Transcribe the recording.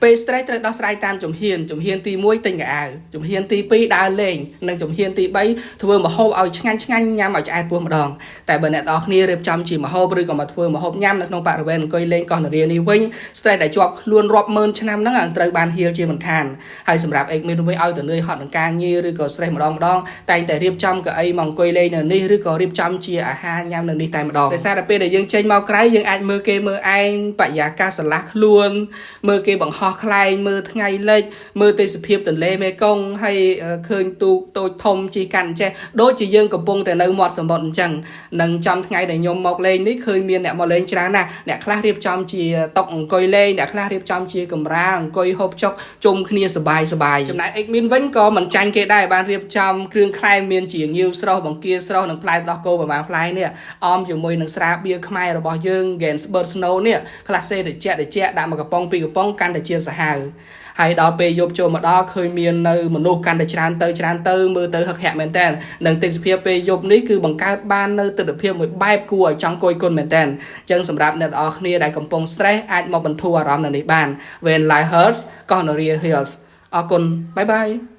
ពេលស្ត្រេសត្រូវដោះស្រាយតាមជំហានទី1ទិញកៅអៅជំហានទី2ដើរលេងនិងជំហានទី3ធ្វើម្ហូបឲ្យឆ្ងាញ់ញ៉ាំឲ្យឆ្អែតពោះម្ដងតែបើអ្នកនរគ្នារៀបចំជាម្ហូបឬក៏មកធ្វើម្ហូបញ៉ាំនៅក្នុងបរិវេណអង្គុយលេងកោះនរានេះវិញស្ត្រេសដែលជាប់ខ្លួនរាប់ម៉ឺនឆ្នាំហ្នឹងត្រូវបានហៀលជាមិនខានហើយសម្រាប់អេកមីនវិញឲ្យទៅនឿយហត់នឹងការងារឬក៏ស្ត្រេសម្ដងតែងតែរៀបចំកៅអីមកអង្គុយលេងនៅនេះឬក៏រៀបចំជាអាហារញ៉ាំនៅនេះតែម្ដងដោយសារតែពេលដែលយើងចេញមកក្រៅយើងអាចមើលគេមើលឯងបរិយាកាសស្រឡះខ្លួនមើលគេបង្ហោះខ្លែងមើលថ្ងៃលិចមើលទេសភាពទន្លេមេគង្គហើយឃើញទូកតូចធំជិះកាន់ចេះដូចជាយើងកំពុងតែនៅមាត់សមុទ្រអញ្ចឹងនឹងចំថ្ងៃដែលខ្ញុំមកលេងនេះឃើញមានអ្នកមកលេងច្រើនណាស់អ្នកខ្លះរៀបចំជាតុអង្គុយលេងអ្នកខ្លះរៀបចំជាកម្រាលអង្គុយហូបចុកជុំគ្នាសប្បាយចំណែកអេកមីនវិញក៏មិនចាញ់គេដែរបានរៀបចំគ្រឿងក្លែមមានជាងាវស្រស់បង្គាស្រស់និងផ្លែដោះគោប្រមាណផ្លែនេះអមជាមួយនឹងស្រាបៀរខ្មែររបស់យើង Gainsbourg Snow នេះខ្លះសេតិចដាក់មកកំប៉ុងពីកំប៉ុងកាន់តែជាសាហាវហើយដល់ពេលយប់ចូលមកដល់ឃើញមាននៅមនុស្សកាន់តែច្រើនទៅមើលទៅហឹកហាក់មែនតើនិងទេសភាពពេលយប់នេះគឺបង្កើតបាននៅទិដ្ឋភាពមួយបែបគួរឲ្យចង់គយគន់មែនតើអញ្ចឹងសម្រាប់អ្នកទាំងអស់គ្នាដែលកំពុង stress អាចមកបន្ធូរអារម្មណ៍នៅនេះបាន When Life Hurts កោះនរា Hills អរគុណបាយ